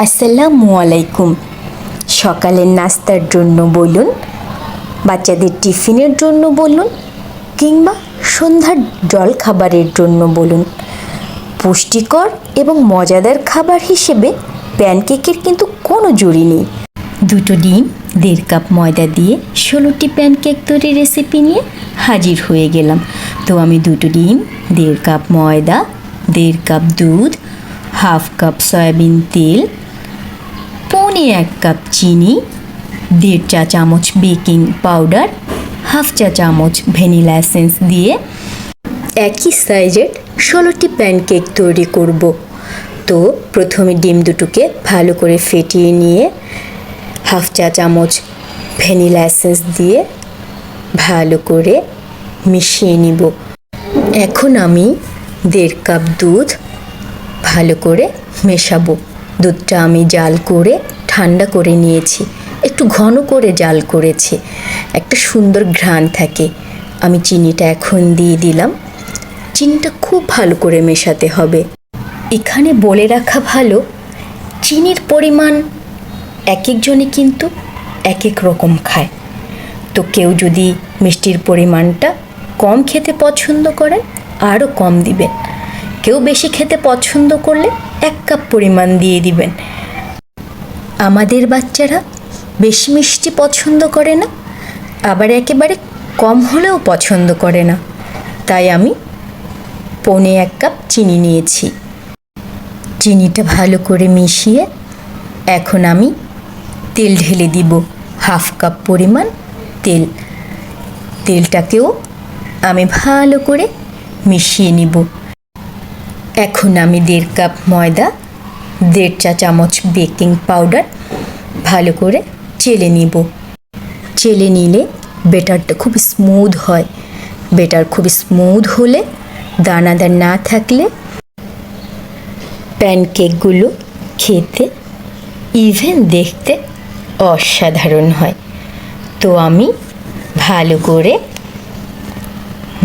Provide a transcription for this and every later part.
আসসালামু আলাইকুম। সকালের নাস্তার জন্য বলুন, বাচ্চাদের টিফিনের জন্য বলুন, কিংবা সন্ধ্যার জলখাবারের জন্য বলুন, পুষ্টিকর এবং মজাদার খাবার হিসেবে প্যানকেকের কিন্তু কোনো জুড়ি নেই। 2টো ডিম, 1.5 কাপ ময়দা দিয়ে 16টি প্যানকেক তৈরির রেসিপি নিয়ে হাজির হয়ে গেলাম। তো আমি 2টো ডিম, 1.5 কাপ ময়দা, 1.5 কাপ দুধ, 1/2 কাপ সয়াবিন তেল, 1.25 কাপ চিনি, 1.5 চা চামচ বেকিং পাউডার, 1/2 চা চামচ ভ্যানিলা এসেন্স দিয়ে একই সাইজের 16টি প্যানকেক তৈরি করব। তো প্রথমে ডিম দুটোকে ভালো করে ফেটিয়ে নিয়ে 1/2 চা চামচ ভ্যানিলা এসেন্স দিয়ে ভালো করে মিশিয়ে নিব। এখন আমি 1.5 কাপ দুধ ভালো করে মেশাবো। দুধটা আমি জাল করে ঠান্ডা করে নিয়েছি, একটু ঘন করে জাল করেছি, একটা সুন্দর ঘ্রাণ থাকে। আমি চিনিটা এখন দিয়ে দিলাম। চিনিটা খুব ভালো করে মেশাতে হবে। এখানে বলে রাখা ভালো, চিনির পরিমাণ এক একজনে কিন্তু এক এক রকম খায়। তো কেউ যদি মিষ্টির পরিমাণটা কম খেতে পছন্দ করেন আরও কম দিবেন, কেউ বেশি খেতে পছন্দ করলে 1 কাপ পরিমাণ দিয়ে দিবেন। আমাদের বাচ্চারা বেশি মিষ্টি পছন্দ করে না, আবার একেবারে কম হলেও পছন্দ করে না, তাই আমি 1.25 কাপ চিনি নিয়েছি। চিনিটা ভালো করে মিশিয়ে এখন আমি তেল ঢেলে দিব, 1/2 কাপ পরিমাণ তেল। তেলটাকেও আমি ভালো করে মিশিয়ে নিব। এখন আমি 1.5 কাপ ময়দা, 1.5 চা চামচ বেকিং পাউডার ভালো করে চেলে নিব। চেলে নিলে ব্যাটারটা খুব স্মুথ হয়। ব্যাটার খুব স্মুথ হলে, দানাদার না থাকলে প্যানকেকগুলো খেতে ইভেন দেখতে অসাধারণ হয়। তো আমি ভালো করে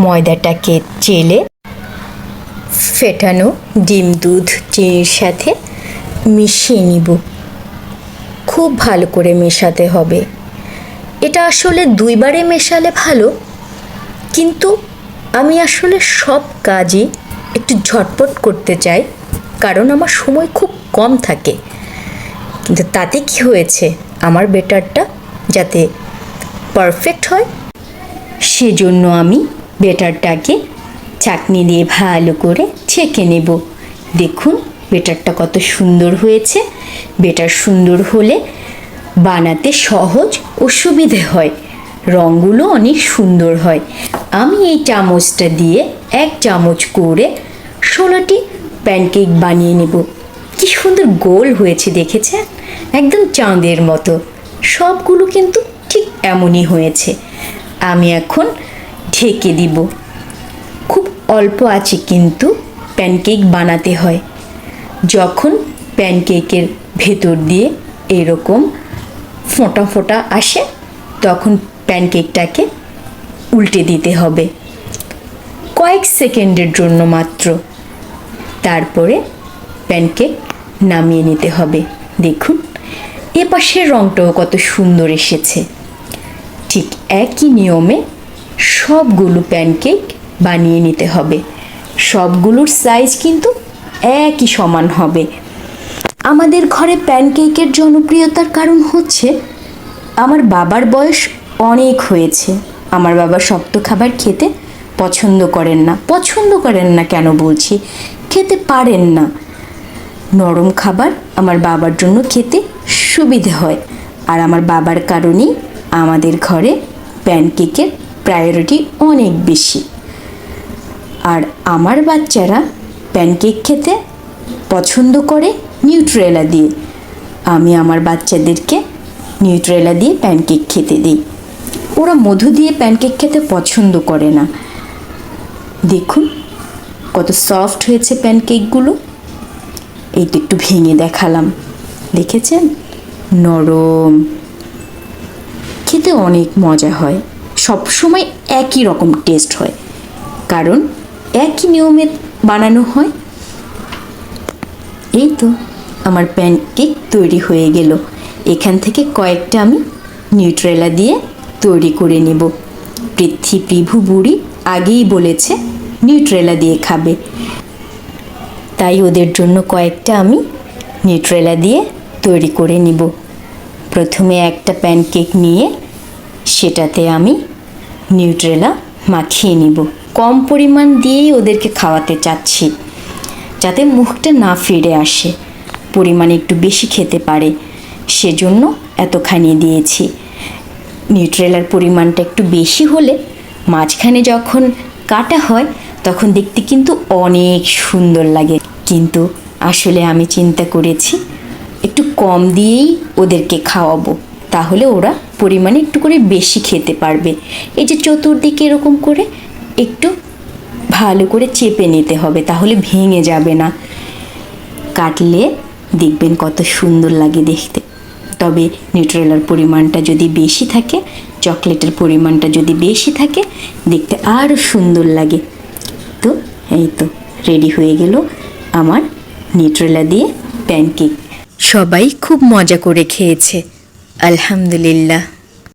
ময়দাটাকে চেলে ফেটানো ডিম দুধ চিনির সাথে মিশিয়ে নিব। খুব ভালো করে মেশাতে হবে। এটা আসলে 2 বারে মেশালে ভালো, কিন্তু আমি আসলে সব কাজই একটু ঝটপট করতে চাই, কারণ আমার সময় খুব কম থাকে। কিন্তু তাতে কি হয়েছে, আমার ব্যাটারটা যাতে পারফেক্ট হয় সেজন্য আমি ব্যাটারটাকে ছাঁকনি দিয়ে ভালো করে ছেঁকে নেব। দেখুন ব্যাটারটা কত সুন্দর হয়েছে। ব্যাটার সুন্দর হলে বানাতে সহজ ও সুবিধে হয়, রঙগুলো অনেক সুন্দর হয়। আমি এই চামচটা দিয়ে 1 চামচ করে 16টি প্যানকেক বানিয়ে নেব। কি সুন্দর গোল হয়েছে দেখেছেন, একদম চাঁদের মতো। সবগুলো কিন্তু ঠিক এমনই হয়েছে। আমি এখন ঢেকে দিব। খুব অল্প আছে কিন্তু প্যানকেক বানাতে হয়। যখন প্যানকেকের ভেতর দিয়ে এরকম ফোঁটা ফোঁটা আসে তখন প্যানকেকটাকে উল্টে দিতে হবে কয়েক সেকেন্ডের জন্য মাত্র। তারপরে প্যানকেক নামিয়ে নিতে হবে। দেখুন এপাশের রঙটাও কত সুন্দর এসেছে। ঠিক একই নিয়মে সবগুলো প্যানকেক বানিয়ে নিতে হবে। সবগুলোর সাইজ কিন্তু একই সমান হবে। আমাদের ঘরে প্যানকেকের জনপ্রিয়তার কারণ হচ্ছে আমার বাবার বয়স অনেক হয়েছে। আমার বাবা শক্ত খাবার খেতে পছন্দ করেন না কেন বলছি, খেতে পারেন না। নরম খাবার আমার বাবার জন্য খেতে সুবিধে হয়, আর আমার বাবার কারণেই আমাদের ঘরে প্যানকেকের প্রায়োরিটি অনেক বেশি। আর আমার বাচ্চারা প্যানকেক খেতে পছন্দ করে নিউট্রেলা দিয়ে। আমি আমার বাচ্চাদেরকে নিউট্রেলা দিয়ে প্যানকেক খেতে দিই। ওরা মধু দিয়ে প্যানকেক খেতে পছন্দ করে না। দেখুন কত সফট হয়েছে প্যানকেকগুলো। এই তো একটু ভেঙে দেখালাম, দেখেছেন, নরম, খেতে অনেক মজা হয়। সবসময় একই রকম টেস্ট হয়, কারণ একই নিয়মে বানানো হয়। এই তো আমার প্যানকেক তৈরি হয়ে গেল। এখান থেকে কয়েকটা আমি নিউট্রেলা দিয়ে তৈরি করে নেব। পৃথ্বী বুড়ি আগেই বলেছে নিউট্রেলা দিয়ে খাবে, তাই ওদের জন্য কয়েকটা আমি নিউট্রেলা দিয়ে তৈরি করে নিব। প্রথমে একটা প্যানকেক নিয়ে সেটাতে আমি নিউট্রেলা মাখিয়ে নিব। কম পরিমাণ দিয়েই ওদেরকে খাওয়াতে চাচ্ছি, যাতে মুখটা না ফিরে আসে, পরিমাণে একটু বেশি খেতে পারে, সেজন্য এতখানি দিয়েছি। নিউট্রেলার পরিমাণটা একটু বেশি হলে মাঝখানে যখন কাটা হয় তখন দেখতে কিন্তু অনেক সুন্দর লাগে। কিন্তু আসলে আমি চিন্তা করেছি একটু কম দিয়েই ওদেরকে খাওয়াবো, তাহলে ওরা পরিমাণে একটু করে বেশি খেতে পারবে। এই যে চতুর্দিকে এরকম করে একটু ভালো করে চেপে নিতে হবে, তাহলে ভেঙে যাবে না। কাটলে দেখবেন কত সুন্দর লাগে দেখতে। তবে নিউট্রেলার পরিমাণটা যদি বেশি থাকে, চকলেটের পরিমাণটা যদি বেশি থাকে, দেখতে আরও সুন্দর লাগে। তো এই তো রেডি হয়ে গেল আমার নিউট্রেলা দিয়ে প্যানকেক। সবাই খুব মজা করে খেয়েছে, আলহামদুলিল্লাহ।